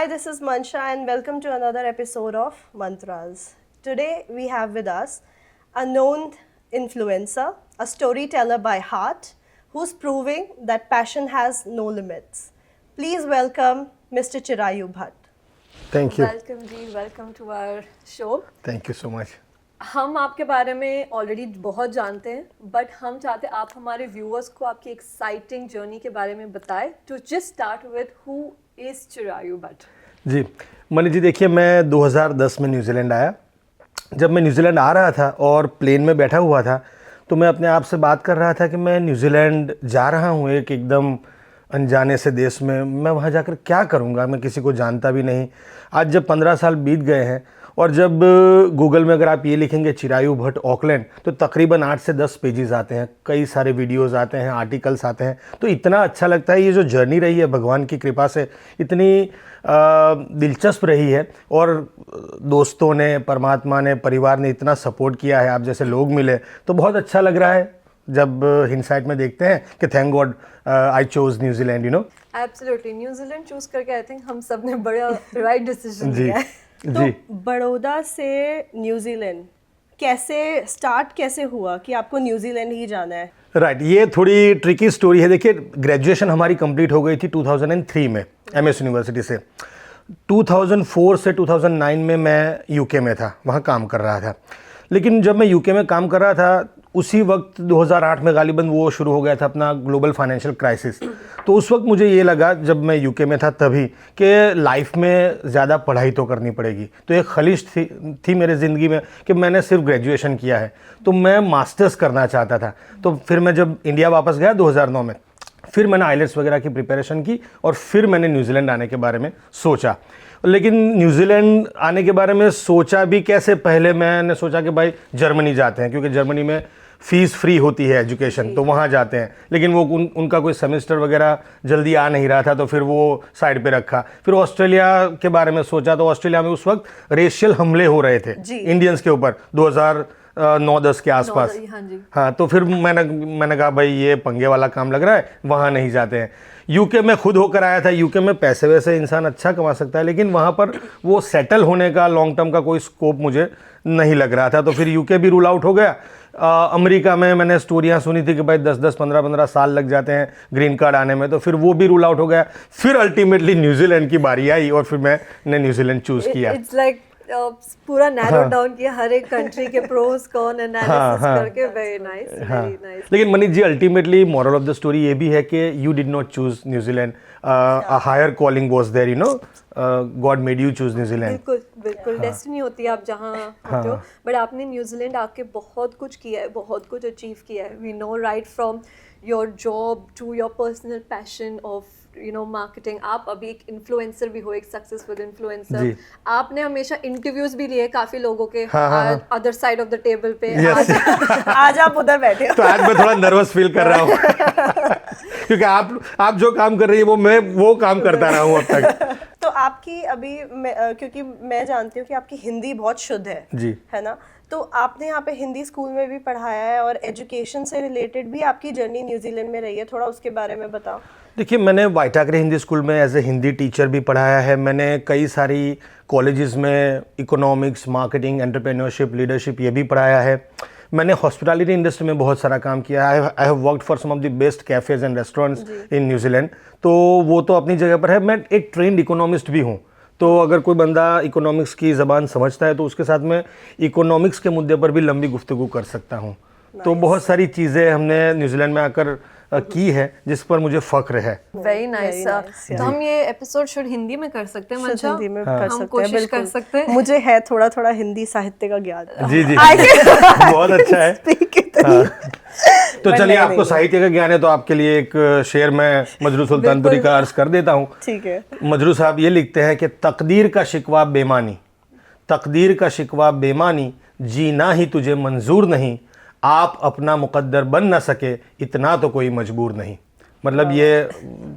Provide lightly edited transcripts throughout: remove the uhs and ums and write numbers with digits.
this is Mansha and welcome to another episode of Mantras. Today we have with us a known influencer, a storyteller by heart, who's proving that passion has no limits. Please welcome Mr. Chirayu Bhatt. Thank you. Welcome जी, welcome to our show. Thank you so much. हम आपके बारे में already बहुत जानते हैं, but हम चाहते हैं आप हमारे व्यूअर्स को आपकी एक्साइटिंग जर्नी के बारे में बताएं। To just start with who is Chirayu Bhatt. जी मनी जी, देखिए मैं 2010 में न्यूजीलैंड आया। जब मैं न्यूजीलैंड आ रहा था और प्लेन में बैठा हुआ था तो मैं अपने आप से बात कर रहा था कि मैं न्यूजीलैंड जा रहा हूँ एक एकदम अनजाने से देश में। मैं वहाँ जाकर क्या करूँगा, मैं किसी को जानता भी नहीं। आज जब 15 साल बीत गए हैं और जब गूगल में अगर आप ये लिखेंगे चिरायु भट्ट ऑकलैंड तो तकरीबन 8 से 10 पेजेस आते हैं, कई सारे वीडियोस आते हैं, आर्टिकल्स आते हैं। तो इतना अच्छा लगता है, ये जो जर्नी रही है भगवान की कृपा से इतनी दिलचस्प रही है और दोस्तों ने, परमात्मा ने, परिवार ने इतना सपोर्ट किया है, आप जैसे लोग मिले तो बहुत अच्छा लग रहा है जब हिंडसाइट में देखते हैं कि thank God I chose New Zealand, you know. Absolutely, New Zealand choose करके आई थिंक हम सब ने बड़ा राइट डिसीजन जी लिया है। जी। तो बड़ौदा से न्यूजीलैंड कैसे हुआ कि आपको न्यूजीलैंड ही जाना है? राइट, ये थोड़ी ट्रिकी स्टोरी है। देखिए ग्रेजुएशन हमारी कंप्लीट हो गई थी 2003 में एमएस यूनिवर्सिटी से। 2004 से 2009 में मैं यूके में था, वहाँ काम कर रहा था। लेकिन जब मैं यूके में काम कर रहा था उसी वक्त 2008 में गालिबन वो शुरू हो गया था अपना ग्लोबल फाइनेंशियल क्राइसिस। तो उस वक्त मुझे ये लगा जब मैं यूके में था तभी कि लाइफ में ज़्यादा पढ़ाई तो करनी पड़ेगी। तो एक खलिश थी मेरे ज़िंदगी में कि मैंने सिर्फ ग्रेजुएशन किया है, तो मैं मास्टर्स करना चाहता था। तो फिर मैं जब इंडिया वापस गया 2009 में, फिर मैंने आइलेट्स वगैरह की प्रिपरेशन की और फिर मैंने न्यूजीलैंड आने के बारे में सोचा। लेकिन न्यूजीलैंड आने के बारे में सोचा भी कैसे, पहले मैंने सोचा कि भाई जर्मनी जाते हैं क्योंकि जर्मनी में फ़ीस फ्री होती है एजुकेशन, तो वहाँ जाते हैं। लेकिन वो उनका कोई सेमेस्टर वगैरह जल्दी आ नहीं रहा था तो फिर वो साइड पे रखा। फिर ऑस्ट्रेलिया के बारे में सोचा तो ऑस्ट्रेलिया में उस वक्त रेशियल हमले हो रहे थे इंडियंस के ऊपर 2009-10 के आसपास। हाँ, तो फिर मैंने कहा भाई ये पंगे वाला काम लग रहा है, वहाँ नहीं जाते हैं। यूके में खुद होकर आया था। यूके में पैसे वैसे इंसान अच्छा कमा सकता है लेकिन वहाँ पर वो सेटल होने का लॉन्ग टर्म का कोई स्कोप मुझे नहीं लग रहा था, तो फिर यूके भी रूल आउट हो गया। अमेरिका में मैंने स्टोरियाँ सुनी थी कि भाई 10-10, 15-15 साल लग जाते हैं ग्रीन कार्ड आने में, तो फिर वो भी रूल आउट हो गया। फिर अल्टीमेटली न्यूजीलैंड की बारी आई और फिर मैंने न्यूजीलैंड चूज़ किया। इट्स लाइक पूरा नैरो डाउन किया हर एक कंट्री के प्रोस कॉन एनालिसिस करके। Very nice, very nice. लेकिन Manish ji, ultimately moral of the story ये भी है कि you did not choose New Zealand, a higher calling was there, you know, God made you choose New Zealand. बिल्कुल बिल्कुल, डेस्टिनी होती है आप जहाँ होते हो। बट आपने न्यूजीलैंड आके बहुत कुछ किया है, बहुत कुछ अचीव किया है। We know right from your job to your personal passion of marketing. आप अभी एक इन्फ्लुएंसर भी हो, एक सक्सेसफुल इन्फ्लुएंसर। आपने हमेशा इंटरव्यूज भी लिए काफी लोगों के other side of the table पे। आज आप उधर बैठे हो तो आज मैं थोड़ा नर्वस फील कर रहा हूँ क्योंकि आप जो काम कर रही है मैं वो काम करता रहा हूँ अब तक। तो आपकी अभी क्योंकि मैं जानती हूँ कि आपकी हिंदी बहुत शुद्ध है जी, है ना? तो आपने यहाँ पे हिंदी स्कूल में भी पढ़ाया है और एजुकेशन से रिलेटेड भी आपकी जर्नी न्यूजीलैंड में रही है, थोड़ा उसके बारे में बताओ। देखिए मैंने वाइटाकरे हिंदी स्कूल में एज ए हिंदी टीचर भी पढ़ाया है। मैंने कई सारी कॉलेजेस में इकोनॉमिक्स, मार्केटिंग, एंटरप्रेन्योरशिप, लीडरशिप ये भी पढ़ाया है। मैंने हॉस्पिटैलिटी इंडस्ट्री में बहुत सारा काम किया है। I have worked for some of the best cafes and restaurants in New Zealand. तो वो तो अपनी जगह पर है। मैं एक ट्रेंड इकोनॉमिस्ट भी हूँ, तो अगर कोई बंदा इकोनॉमिक्स की ज़बान समझता है तो उसके साथ मैं इकोनॉमिक्स के मुद्दे पर भी लंबी गुफ्तगू कर सकता हूँ। तो बहुत सारी चीज़ें हमने न्यूजीलैंड में आकर की है जिस पर मुझे फख्र है। Very nice. तो हम ये एपिसोड शुड हिंदी में कर सकते हैं मंशा? हिंदी में कर सकते हैं, कोशिश कर सकते हैं। मुझे है थोड़ा थोड़ा हिंदी साहित्य का ज्ञान। जी जी बहुत अच्छा है। तो चलिए, नहीं, आपको साहित्य का ज्ञान है तो आपके लिए एक शेर मैं मजरू सुल्तानपुरी का अर्ज कर देता हूँ। ठीक है। मजरू साहब ये लिखते हैं कि तकदीर का शिकवा बेमानी, तकदीर का शिकवा बेमानी, जीना ही तुझे मंजूर नहीं, आप अपना मुकद्दर बन ना सके इतना तो कोई मजबूर नहीं। मतलब ये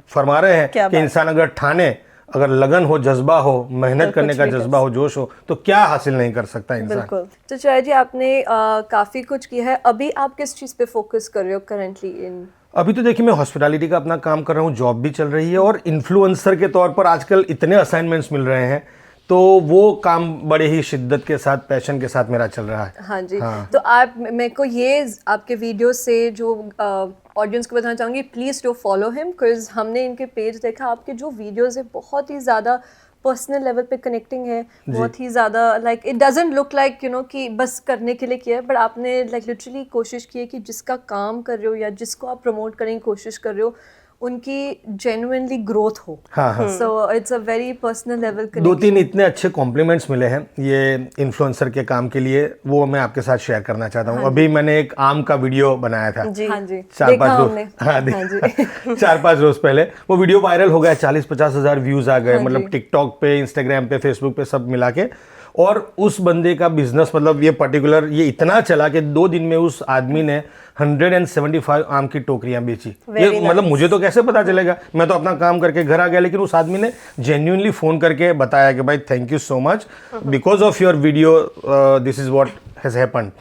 फरमा रहे हैं कि इंसान अगर ठाने, अगर लगन हो, जज्बा हो, मेहनत करने का जज्बा हो, जोश हो, तो क्या हासिल नहीं कर सकता इंसान। बिल्कुल। तो चाय जी, आपने काफ़ी कुछ किया है। अभी आप किस चीज़ पे फोकस कर रहे हो करंटली इन अभी तो देखिए मैं हॉस्पिटैलिटी का अपना काम कर रहा हूँ, जॉब भी चल रही है और इन्फ्लुएंसर के तौर पर आजकल इतने असाइनमेंट्स मिल रहे हैं, तो वो काम बड़े ही शिद्दत के साथ, पैशन के साथ मेरा चल रहा है। हाँ जी। तो आप, मेरे को ये आपके वीडियो से जो ऑडियंस को बताना चाहूँगी, please do follow him, because हमने इनके पेज देखा, आपके जो वीडियोस है बहुत ही ज़्यादा पर्सनल लेवल पे कनेक्टिंग है, बहुत ही ज़्यादा like it doesn't look like you know कि बस करने के लिए किया है, बट आपने लाइक लिटरली कोशिश की है कि जिसका काम कर रहे हो या जिसको आप प्रमोट करने की कोशिश कर रहे हो उनकी जेन्युइनली ग्रोथ हो। हाँ। So it's a very personal level connection. 2-3 इतने अच्छे कॉम्प्लीमेंट्स मिले हैं ये इन्फ्लुएंसर के काम के लिए, वो मैं आपके साथ शेयर करना चाहता हूँ। अभी मैंने एक आम का वीडियो बनाया था जी। हाँ जी, 4-5 रोज 4-5 रोज पहले वो वीडियो वायरल हो गया, 40-50 हज़ार व्यूज आ गए, मतलब टिकटॉक पे, इंस्टाग्राम पे, फेसबुक पे सब मिला के। और उस बंदे का बिजनेस, मतलब ये पर्टिकुलर ये इतना चला कि 2 दिन में उस आदमी ने 175 आम की टोकरियां बेची। ये मतलब मुझे तो कैसे पता चलेगा, मैं तो अपना काम करके घर आ गया, लेकिन उस आदमी ने जेन्युइनली फ़ोन करके बताया कि भाई thank you so much, because of your video this is what has happened.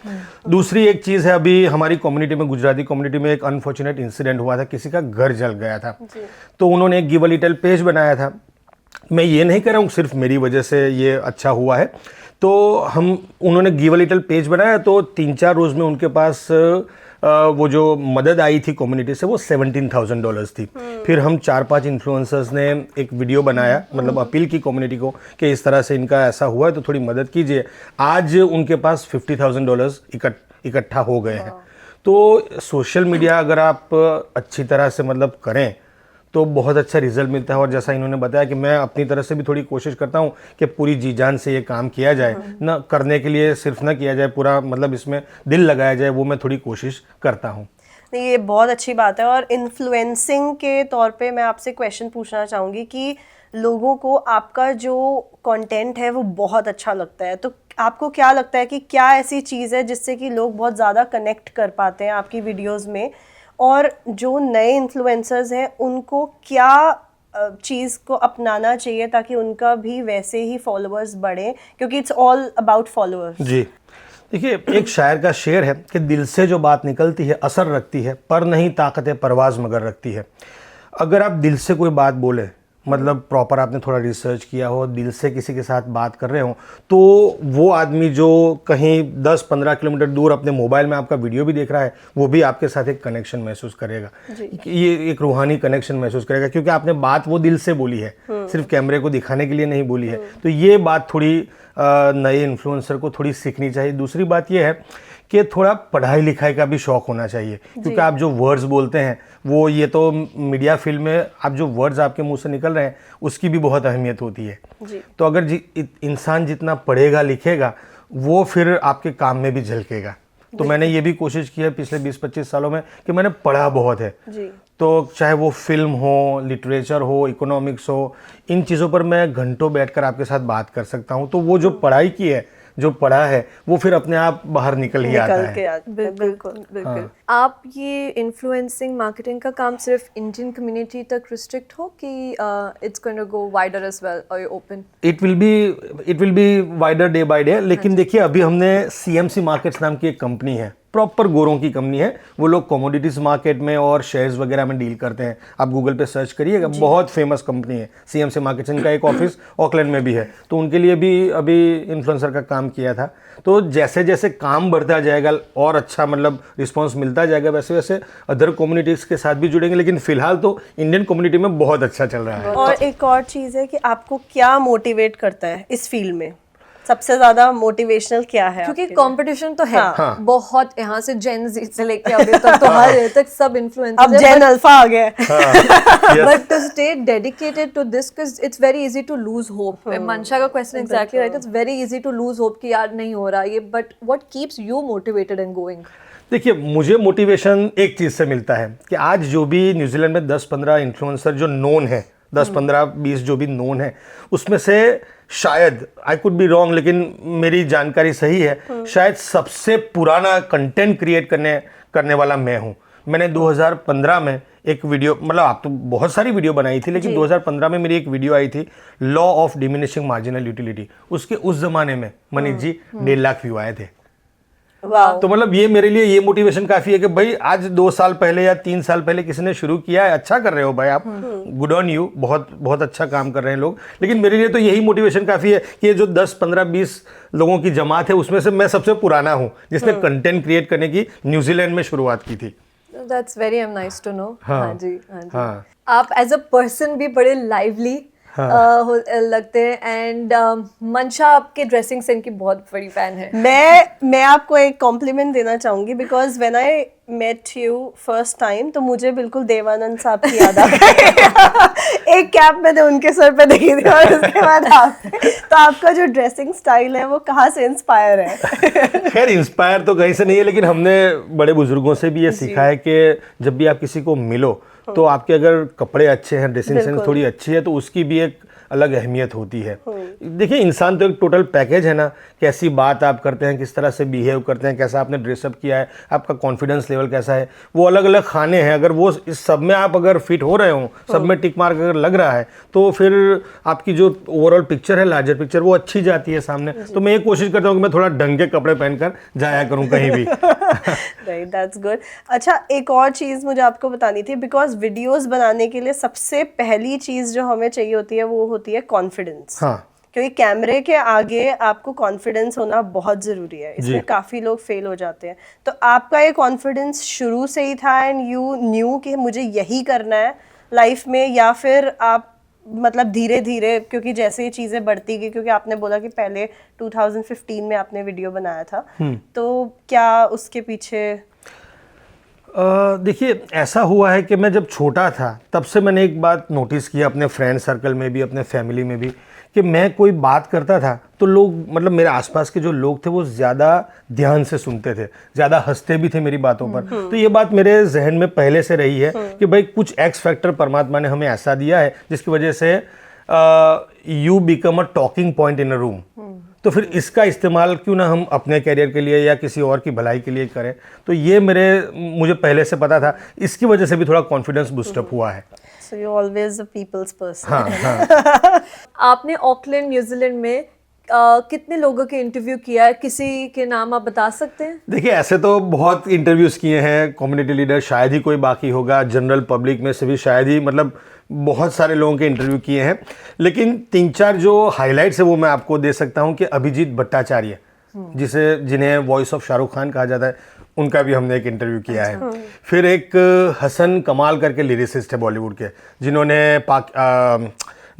दूसरी एक चीज़ है, अभी हमारी कम्युनिटी में, गुजराती कम्युनिटी में एक अनफॉर्चुनेट इंसिडेंट हुआ था, किसी का घर जल गया था, तो उन्होंने एक गिव अ लिटिल पेज बनाया था। मैं ये नहीं कह रहा हूँ सिर्फ मेरी वजह से ये अच्छा हुआ है, तो उन्होंने गिव अ लिटिल पेज बनाया, तो 3-4 रोज़ में उनके पास वो जो मदद आई थी कम्युनिटी से वो $17,000 थी। फिर हम 4-5 इन्फ्लुएंसर्स ने एक वीडियो बनाया, मतलब अपील की कम्युनिटी को कि इस तरह से इनका ऐसा हुआ है तो थोड़ी मदद कीजिए। आज उनके पास $50,000 इकट्ठा हो गए हैं। तो सोशल मीडिया अगर आप अच्छी तरह से मतलब करें तो बहुत अच्छा रिजल्ट मिलता है। और जैसा इन्होंने बताया कि मैं अपनी तरफ से भी थोड़ी कोशिश करता हूँ कि पूरी जी जान से ये काम किया जाए, ना करने के लिए सिर्फ ना किया जाए, पूरा मतलब इसमें दिल लगाया जाए, वो मैं थोड़ी कोशिश करता हूँ। नहीं, ये बहुत अच्छी बात है। और इन्फ्लुएंसिंग के तौर पे मैं आपसे क्वेश्चन पूछना चाहूँगी कि लोगों को आपका जो कंटेंट है वो बहुत अच्छा लगता है, तो आपको क्या लगता है कि क्या ऐसी चीज़ है जिससे कि लोग बहुत ज़्यादा कनेक्ट कर पाते हैं आपकी वीडियोस में, और जो नए इन्फ्लुएंसर्स हैं उनको क्या चीज़ को अपनाना चाहिए ताकि उनका भी वैसे ही फॉलोअर्स बढ़े, क्योंकि इट्स ऑल अबाउट फॉलोअर्स। जी देखिए, एक शायर का शेर है कि दिल से जो बात निकलती है असर रखती है, पर नहीं ताकत परवाज मगर रखती है। अगर आप दिल से कोई बात बोले, मतलब प्रॉपर आपने थोड़ा रिसर्च किया हो, दिल से किसी के साथ बात कर रहे हो, तो वो आदमी जो कहीं 10-15 किलोमीटर दूर अपने मोबाइल में आपका वीडियो भी देख रहा है, वो भी आपके साथ एक कनेक्शन महसूस करेगा। ये एक रूहानी कनेक्शन महसूस करेगा, क्योंकि आपने बात वो दिल से बोली है, सिर्फ कैमरे को दिखाने के लिए नहीं बोली है। तो ये बात थोड़ी नए इन्फ्लुएंसर को थोड़ी सीखनी चाहिए। दूसरी बात ये है कि थोड़ा पढ़ाई लिखाई का भी शौक होना चाहिए, क्योंकि आप जो वर्ड्स बोलते हैं वो, ये तो मीडिया फील्ड में आप जो वर्ड्स आपके मुंह से निकल रहे हैं उसकी भी बहुत अहमियत होती है। तो अगर इंसान जितना पढ़ेगा लिखेगा वो फिर आपके काम में भी झलकेगा। तो मैंने ये भी कोशिश की है पिछले 20-25 सालों में कि मैंने पढ़ा बहुत है, तो चाहे वो फिल्म हो, लिटरेचर हो, इकोनॉमिक्स हो, इन चीज़ों पर मैं घंटों बैठकर आपके साथ बात कर सकता हूँ। तो वो जो पढ़ाई की है, जो पढ़ा है, वो फिर अपने आप बाहर निकल ही आता है। बिल्कुल। आप ये इन्फ्लुएंसिंग मार्केटिंग का काम सिर्फ इंडियन कम्युनिटी तक रिस्ट्रिक्ट हो कि it's going to go wider as well, और open? It will be wider day by day. लेकिन देखिए, अभी हमने CMC मार्केट्स नाम की एक कंपनी है, प्रॉपर गोरों की कंपनी है। वो लोग कमोडिटीज मार्केट में और शेयर्स वगैरह में डील करते हैं। आप गूगल पे सर्च करिएगा, बहुत फेमस कंपनी है CMC मार्केट्स। इनका एक ऑफिस ऑकलैंड में भी है, तो उनके लिए भी अभी इन्फ्लुएंसर का काम किया था। तो जैसे जैसे काम बढ़ता जाएगा और अच्छा मतलब रिस्पॉन्स मिलता जाएगा, वैसे वैसे अदर कम्युनिटीज़ के साथ भी जुड़ेंगे। लेकिन फिलहाल तो इंडियन कम्युनिटी में बहुत अच्छा चल रहा है। और एक और चीज़ है कि आपको क्या मोटिवेट करता है इस फील्ड में, सबसे ज्यादा मोटिवेशनल क्या है? क्योंकि कंपटीशन तो है बहुत, यहाँ से जेन ज़ी से लेके अभी तक तो हर एज तक सब इन्फ्लुएंसर्स, अब जेन अल्फा आ गया है। But to stay dedicated to this, because it's very easy to lose hope. Mansha का question exactly right, it's very easy to lose hope कि यार नहीं हो रहा ये, but what keeps you motivated and going? देखिए, मुझे मोटिवेशन एक चीज़ से मिलता है कि आज जो भी न्यूजीलैंड में 10-15 इन्फ्लुएंसर जो नोन है, 10-15-20 जो भी नोन है, उसमें से शायद, आई कुड बी रॉन्ग, लेकिन मेरी जानकारी सही है, शायद सबसे पुराना कंटेंट क्रिएट करने वाला मैं हूँ। मैंने 2015 में एक वीडियो, मतलब आप तो बहुत सारी वीडियो बनाई थी, लेकिन 2015 में मेरी एक वीडियो आई थी, law of diminishing marginal utility. उसके उस जमाने में मनीष जी 1.5 लाख व्यू आए थे। वाह। तो मतलब ये मेरे लिए ये मोटिवेशन काफी है कि भाई आज 2 साल पहले या 3 साल पहले किसी ने शुरू किया है, अच्छा कर रहे हो भाई आप, गुड ऑन यू, बहुत बहुत अच्छा काम कर रहे हैं लोग। लेकिन मेरे लिए तो यही मोटिवेशन काफी है कि ये जो 10 15 20 लोगों की जमात है उसमें से मैं सबसे पुराना हूँ जिसने कंटेंट क्रिएट करने की न्यूजीलैंड में शुरुआत की थी। That's very nice to know. हाँ। हाँ जी, हाँ जी। हाँ। आप एज अ पर्सन भी बड़े लाइवली लगते हैं, एंड मंशा आपके ड्रेसिंग सेंस की बहुत बड़ी फैन है। मैं आपको एक कॉम्प्लीमेंट देना चाहूंगी because when I met you first time तो मुझे बिल्कुल देवानंद साहब की याद आ गई। एक कैप मैंने उनके सर पे देखी थी और उसके बाद आप, तो आपका जो ड्रेसिंग स्टाइल है वो कहाँ से इंस्पायर है? खैर इंस्पायर तो कहीं से नहीं है, लेकिन हमने बड़े बुजुर्गों से भी ये सीखा है कि जब भी आप किसी को मिलो तो आपके अगर कपड़े अच्छे हैं, ड्रेसिंग सेंस थोड़ी अच्छी है तो उसकी भी एक अलग अहमियत होती है। देखिए इंसान तो एक टोटल पैकेज है ना, कैसी बात आप करते हैं, किस तरह से बिहेव करते हैं, कैसा आपने ड्रेसअप किया है, आपका कॉन्फिडेंस लेवल कैसा है, वो अलग अलग खाने हैं। अगर वो इस सब में आप अगर फिट हो रहे हो, सब में टिक मार्क अगर लग रहा है तो फिर आपकी जो ओवरऑल पिक्चर है, लार्जर पिक्चर, वो अच्छी जाती है सामने। तो मैं ये कोशिश करता हूँ कि मैं थोड़ा ढंग के कपड़े पहनकर जाया करूँ कहीं भी। Right, that's good. अच्छा, एक और चीज़ मुझे आपको बतानी थी बिकॉज वीडियोस बनाने के लिए सबसे पहली चीज़ जो हमें चाहिए होती है वो होती है कॉन्फिडेंस। हाँ। क्योंकि कैमरे के आगे आपको कॉन्फिडेंस होना बहुत ज़रूरी है, इसमें जी। काफ़ी लोग फेल हो जाते हैं। तो आपका ये कॉन्फिडेंस शुरू से ही था एंड यू न्यू कि मुझे यही करना है लाइफ में, या फिर आप मतलब धीरे धीरे, क्योंकि जैसे ही चीज़ें बढ़ती गई, क्योंकि आपने बोला कि पहले 2015 में आपने वीडियो बनाया था, तो क्या उसके पीछे? देखिए ऐसा हुआ है कि मैं जब छोटा था तब से मैंने एक बात नोटिस किया अपने फ्रेंड सर्कल में भी, अपने फैमिली में भी, कि मैं कोई बात करता था तो लोग, मतलब मेरे आसपास के जो लोग थे वो ज़्यादा ध्यान से सुनते थे, ज़्यादा हंसते भी थे मेरी बातों पर। तो ये बात मेरे जहन में पहले से रही है कि भाई कुछ एक्स फैक्टर परमात्मा ने हमें ऐसा दिया है जिसकी वजह से you become a talking point in a room. तो फिर इसका इस्तेमाल क्यों ना हम अपने कैरियर के लिए या किसी और की भलाई के लिए करें। तो ये मुझे पहले से पता था, इसकी वजह से भी थोड़ा कॉन्फिडेंस बूस्टअप हुआ है। So you're always a people's person. हाँ हाँ। आपने ऑकलैंड न्यूजीलैंड में कितने लोगों के इंटरव्यू किया है? किसी के नाम आप बता सकते हैं? देखिए ऐसे तो बहुत इंटरव्यूज़ किए हैं, कम्युनिटी लीडर शायद ही कोई बाकी होगा, जनरल पब्लिक में से भी शायद ही, मतलब बहुत सारे लोगों के इंटरव्यू किए हैं। लेकिन 3-4 जो हाइलाइट्स है वो मैं आपको दे सकता हूँ कि अभिजीत भट्टाचार्य, जिन्हें वॉइस ऑफ शाहरुख खान कहा जाता है, उनका भी हमने एक इंटरव्यू किया है। फिर एक हसन कमाल करके लिरिसिस्ट है बॉलीवुड के, जिन्होंने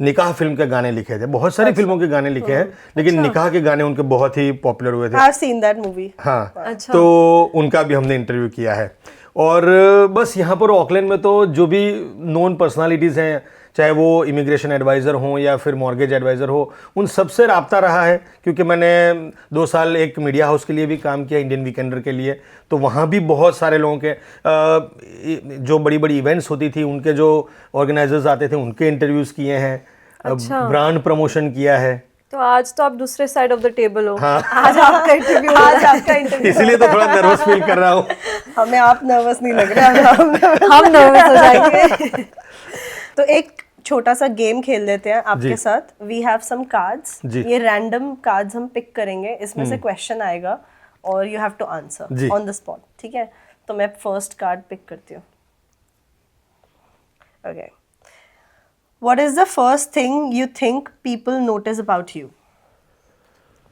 निकाह फिल्म के गाने लिखे थे, बहुत सारी फिल्मों के गाने लिखे हैं, लेकिन निकाह के गाने उनके बहुत ही पॉपुलर हुए थे। I've seen that movie. हाँ। अच्छा। तो उनका भी हमने इंटरव्यू किया है। और बस यहाँ पर ऑकलैंड में तो जो भी नोन पर्सनालिटीज़ हैं, चाहे वो इमिग्रेशन एडवाइज़र हों या फिर मॉर्गेज एडवाइज़र हो, उन सबसे राब्ता रहा है। क्योंकि मैंने 2 साल एक मीडिया हाउस के लिए भी काम किया, इंडियन वीकेंडर के लिए, तो वहाँ भी बहुत सारे लोगों के जो बड़ी बड़ी इवेंट्स होती थी उनके जो ऑर्गेनाइजर्स आते थे उनके इंटरव्यूज़ किए हैं। अच्छा। ब्रांड प्रमोशन किया है। तो आज तो आप दूसरे साइड ऑफ द टेबल हो। हाँ। आज आपका इंटरव्यू, आज आपका इंटरव्यू। इसीलिए तो थोड़ा नर्वस फील कर रहा हूँ। हमें आप नर्वस नहीं लग रहा। हम नर्वस हो जाएंगे। तो एक छोटा सा गेम खेल लेते हैं आपके जी। साथ। वी हैव सम कार्ड्स, जी। ये रैंडम कार्ड्स हम पिक करेंगे, इसमें से क्वेश्चन आएगा और you have to answer on the spot, ठीक है? तो मैं फर्स्ट कार्ड पिक करती हूँ। Okay, what is the first thing you think people notice about you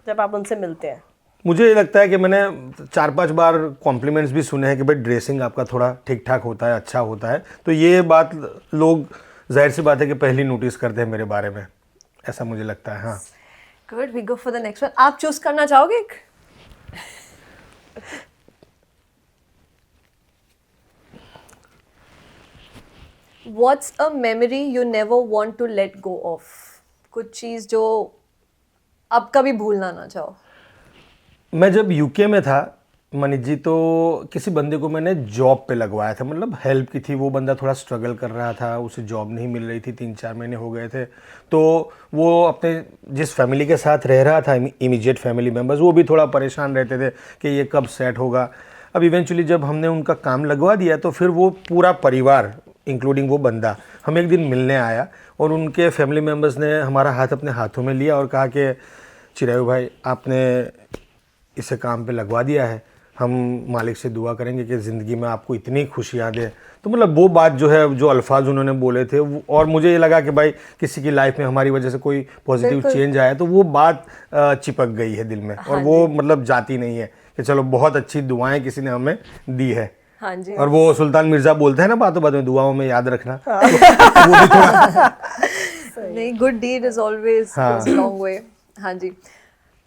जब आप उनसे मिलते हैं? मुझे ये लगता है कि मैंने 4-5 बार कॉम्प्लीमेंट्स भी सुने हैं कि भाई ड्रेसिंग आपका थोड़ा ठीक ठाक होता है, अच्छा होता है। तो ये बात लोग जाहिर सी बात है कि पहली नोटिस करते हैं मेरे बारे में, ऐसा मुझे लगता है। हाँ। Good, we go for the next one. आप चूज करना चाहोगे एक? What's a memory you never want to let go of? कुछ चीज जो आप कभी भूलना ना चाहो। मैं जब यूके में था मनीष जी, तो किसी बंदे को मैंने जॉब पे लगवाया था, मतलब हेल्प की थी। वो बंदा थोड़ा स्ट्रगल कर रहा था, उसे जॉब नहीं मिल रही थी, 3-4 महीने हो गए थे। तो वो अपने जिस फैमिली के साथ रह रहा था, इमीडिएट फैमिली मेम्बर्स, वो भी थोड़ा परेशान रहते थे कि ये कब सेट होगा। अब इवेंचुअली जब हमने उनका काम लगवा दिया तो फिर वो पूरा परिवार इंक्लूडिंग वो बंदा हमें एक दिन मिलने आया और उनके फैमिली मेम्बर्स ने हमारा हाथ अपने हाथों में लिया और कहा कि चिरायु भाई आपने इसे काम पे लगवा दिया है हम मालिक से दुआ करेंगे कि ज़िंदगी में आपको इतनी खुशियाँ दे। तो मतलब वो बात जो है, जो अल्फाज उन्होंने बोले थे और मुझे ये लगा कि भाई किसी की लाइफ में हमारी वजह से कोई पॉजिटिव चेंज आया तो वो बात चिपक गई है दिल में, और वो मतलब जाती नहीं है कि चलो बहुत अच्छी दुआएं किसी ने हमें दी है। हाँ जी। और वो सुल्तान मिर्ज़ा बोलते हैं ना बातों बातों में, दुआओं में याद रखना, तो वो भी थोड़ा नहीं, good deed is always goes a long way. हाँ जी।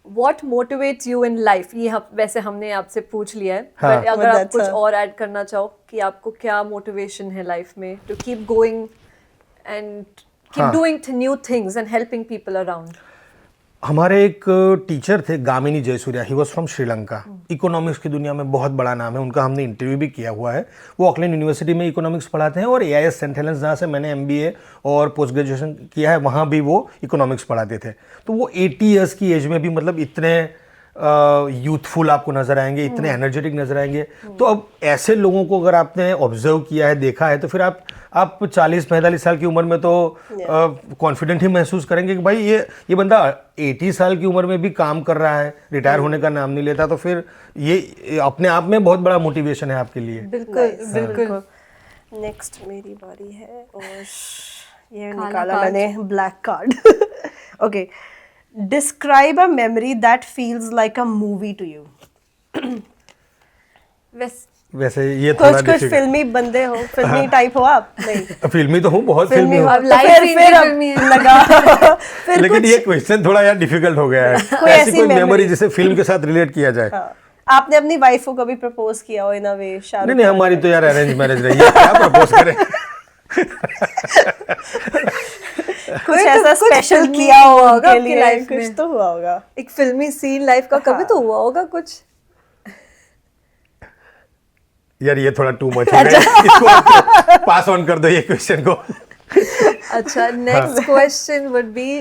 What motivates you in life? ये वैसे हमने आपसे पूछ लिया है, but अगर आप कुछ और ऐड करना चाहो कि आपको क्या मोटिवेशन है लाइफ में to keep going and keep doing new things and helping people around? हमारे एक टीचर थे Gamini Jayasuriya, he was from Sri Lanka. Economics की दुनिया में बहुत बड़ा नाम है उनका, हमने इंटरव्यू भी किया हुआ है। वो ऑकलैंड यूनिवर्सिटी में इकोनॉमिक्स पढ़ाते हैं, और AIS सेंट हेलेंस जहाँ से मैंने MBA और पोस्ट ग्रेजुएशन किया है वहाँ भी वो इकोनॉमिक्स पढ़ाते थे। तो वो 80 ईयर्स की एज में भी मतलब इतने यूथफुल आपको नज़र आएंगे, इतने एनर्जेटिक नज़र आएंगे। तो अब ऐसे लोगों को अगर आपने ऑब्जर्व किया है, देखा है, तो फिर आप 40-45 साल की उम्र में तो कॉन्फिडेंट ही महसूस करेंगे कि भाई ये बंदा 80 साल की उम्र में भी काम कर रहा है, रिटायर होने का नाम नहीं लेता। तो फिर ये अपने आप में बहुत बड़ा मोटिवेशन है आपके लिए। बिल्कुल बिल्कुल। नेक्स्ट मेरी बारी है, और ये निकाला मैंने black card. Okay, describe a memory that feels like a movie two you. वैसे ये थोड़ा कुछ फिल्मी बंदे हो, फिल्मी टाइप हो आप? नहीं, फिल्मी तो हूँ, बहुत फिल्मी हूँ, फिर लगा। लेकिन ये क्वेश्चन थोड़ा यार डिफिकल्ट हो गया है। ऐसी कोई मेमोरी जिसे फिल्म के साथ रिलेट किया जाए। आपने अपनी वाइफ को कभी प्रपोज किया हो इन अ वे? शाहरुख? नहीं, हमारी तो यार अरेंज मैरिज रही है, क्या प्रपोज करें। कुछ ऐसा स्पेशल किया होगा आपकी लाइफ में? कुछ तो हुआ होगा, एक फिल्मी सीन लाइफ का कभी तो हुआ होगा कुछ। यार ये थोड़ा टू मच हो गया, इसको पास ऑन कर दो ये क्वेश्चन को। अच्छा, next question would be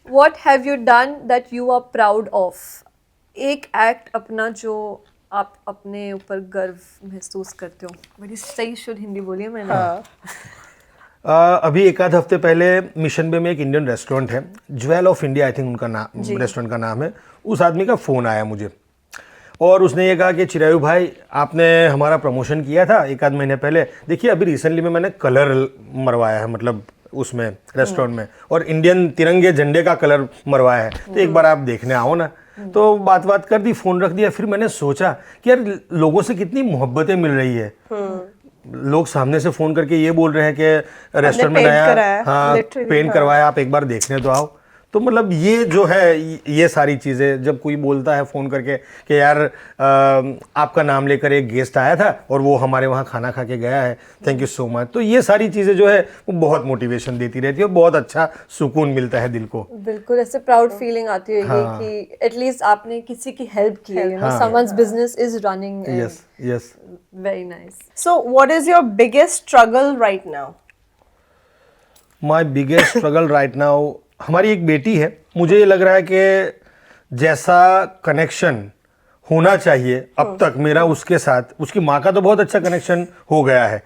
what have you done that you are proud of? एक एक्ट अपना जो आप अपने ऊपर गर्व महसूस करते हो। बड़ी सही शुद्ध हिंदी बोलिए मैंने। अभी एक आध हफ्ते पहले मिशन बे में एक इंडियन रेस्टोरेंट है, jewel of India I think उनका नाम, रेस्टोरेंट का नाम है। उस आदमी का फ़ोन आया मुझे, और उसने ये कहा कि चिरायु भाई, आपने हमारा प्रमोशन किया था एक आध महीने पहले, देखिए अभी रिसेंटली में मैंने कलर मरवाया है, मतलब उसमें रेस्टोरेंट में, और इंडियन तिरंगे झंडे का कलर मरवाया है, तो एक बार आप देखने आओ ना। तो बात कर दी, फ़ोन रख दिया। फिर मैंने सोचा कि यार लोगों से कितनी मोहब्बतें मिल रही है। लोग सामने से फ़ोन करके ये बोल रहे हैं कि रेस्टोरेंट में नया, हाँ, पेंट करवाया, आप एक बार देखने तो आओ। तो मतलब ये जो है, ये सारी चीज़ें जब कोई बोलता है फ़ोन करके कि यार आपका नाम लेकर एक गेस्ट आया था और वो हमारे वहाँ खाना खा के गया है, थैंक यू सो मच, तो ये सारी चीज़ें जो है वो बहुत मोटिवेशन देती रहती है और बहुत अच्छा सुकून मिलता है दिल को। बिल्कुल, ऐसे प्राउड फीलिंग आती होगी कि एटलीस्ट आपने किसी की हेल्प की है, you know, someone's business is running. Yes yes, very nice. So what is your biggest struggle right now? My biggest struggle right now, हमारी एक बेटी है। मुझे ये लग रहा है कि जैसा कनेक्शन होना चाहिए अब तक मेरा उसके साथ, उसकी माँ का तो बहुत अच्छा कनेक्शन हो गया है,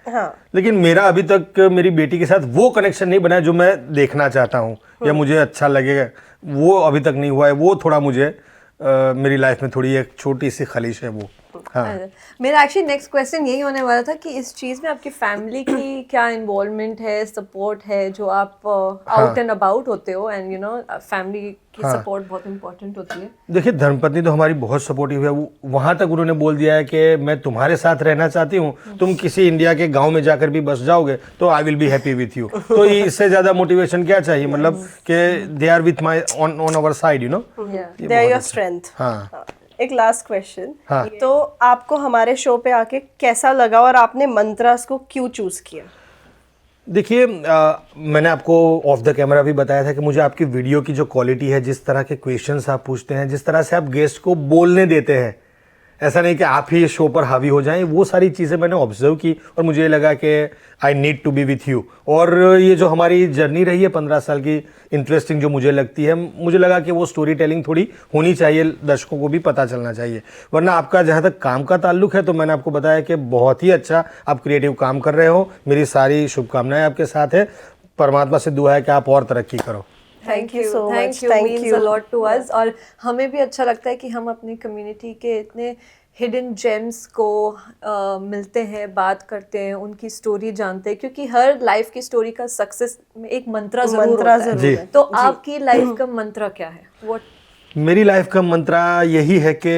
लेकिन मेरा अभी तक मेरी बेटी के साथ वो कनेक्शन नहीं बना है जो मैं देखना चाहता हूँ या मुझे अच्छा लगेगा, वो अभी तक नहीं हुआ है। वो थोड़ा मुझे मेरी लाइफ में थोड़ी एक छोटी सी खलिश है वो। हाँ, मेरा एक्चुअली नेक्स्ट क्वेश्चन यही होने वाला था कि इस चीज़ में आपकी फैमिली की क्या इन्वॉल्वमेंट है, सपोर्ट है, जो आप आउट एंड अबाउट होते हो, एंड यू नो फैमिली की सपोर्ट बहुत इंपॉर्टेंट होती है। देखिए धर्मपत्नी तो हमारी बहुत सपोर्टिव है। वहाँ तक उन्होंने बोल दिया है कि मैं तुम्हारे साथ रहना चाहती हूँ, तुम किसी इंडिया के गांव में जाकर भी बस जाओगे तो I will be happy with you. तो इससे ज़्यादा मोटिवेशन क्या चाहिए, मतलब कि they are with my on our side, you know, they are your strength. हाँ, एक लास्ट क्वेश्चन, हाँ, तो आपको हमारे शो पे आके कैसा लगा और आपने मंत्रास को क्यों चूज किया? देखिए मैंने आपको ऑफ द कैमरा भी बताया था कि मुझे आपकी वीडियो की जो क्वालिटी है, जिस तरह के क्वेश्चंस आप पूछते हैं, जिस तरह से आप गेस्ट को बोलने देते हैं, ऐसा नहीं कि आप ही शो पर हावी हो जाएं, वो सारी चीज़ें मैंने ऑब्जर्व की और मुझे लगा कि I need to be with you. और ये जो हमारी जर्नी रही है 15 साल की, इंटरेस्टिंग जो मुझे लगती है, मुझे लगा कि वो स्टोरी टेलिंग थोड़ी होनी चाहिए, दर्शकों को भी पता चलना चाहिए। वरना आपका जहाँ तक काम का ताल्लुक है तो मैंने आपको बताया कि बहुत ही अच्छा आप क्रिएटिव काम कर रहे हो। मेरी सारी शुभकामनाएं आपके साथ है, परमात्मा से दुआ है कि आप और तरक्की करो। Thank you so Thank much. you. Thank Means you. a lot to us. और हमें भी अच्छा लगता है कि हम अपनी कम्युनिटी के इतने हिडन जेम्स को मिलते हैं, बात करते हैं, उनकी स्टोरी जानते हैं, क्योंकि हर लाइफ की स्टोरी का सक्सेस में एक मंत्रा जरूर मंत्रा होता है। जरूर है। तो आपकी लाइफ का मंत्रा क्या है? What मेरी लाइफ का मंत्रा यही है कि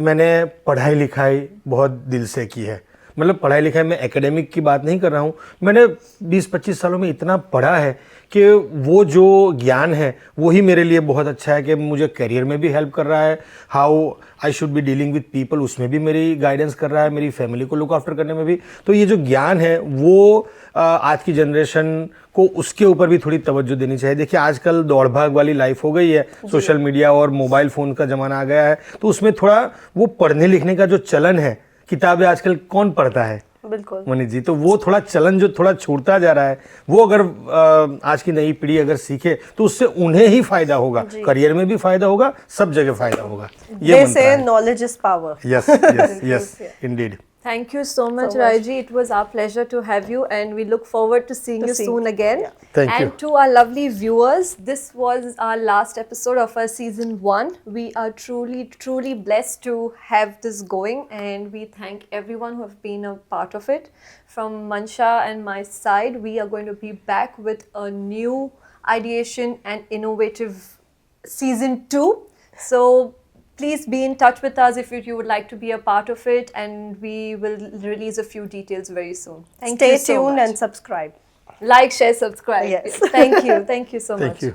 मैंने पढ़ाई लिखाई बहुत दिल से की है। मतलब पढ़ाई लिखाई में एकेडमिक की बात नहीं कर रहा हूँ, मैंने 20-25 सालों में इतना पढ़ा है कि वो जो ज्ञान है वो ही मेरे लिए बहुत अच्छा है कि मुझे करियर में भी हेल्प कर रहा है, how I should be dealing with people उसमें भी मेरी गाइडेंस कर रहा है, मेरी फैमिली को लुक आफ्टर करने में भी। तो ये जो ज्ञान है वो आज की जनरेशन को उसके ऊपर भी थोड़ी तवज्जो देनी चाहिए। देखिए आजकल दौड़ भाग वाली लाइफ हो गई है, सोशल मीडिया और मोबाइल फ़ोन का ज़माना आ गया है, तो उसमें थोड़ा वो पढ़ने लिखने का जो चलन है, किताबें आजकल कौन पढ़ता है बिल्कुल मनीष जी, तो वो थोड़ा चलन जो थोड़ा छूटता जा रहा है, वो अगर आज की नई पीढ़ी अगर सीखे तो उससे उन्हें ही फायदा होगा, करियर में भी फायदा होगा, सब जगह फायदा होगा। ये they मंत्र say है। knowledge is power. Yes yes yes Indeed. Thank you so much, much. Raji. It was our pleasure to have you, and we look forward to seeing you see- soon again. yeah. Thank and you. to our lovely viewers, this was our last episode of our season 1. We are truly blessed to have this going, and we thank everyone who have been a part of it. From Mansha and my side, we are going to be back with a new ideation and innovative season 2. So please be in touch with us if you would like to be a part of it, and we will release a few details very soon. Thank Stay you so tuned much. and subscribe. Like, share, subscribe. Yes. Thank you so much. Thank you.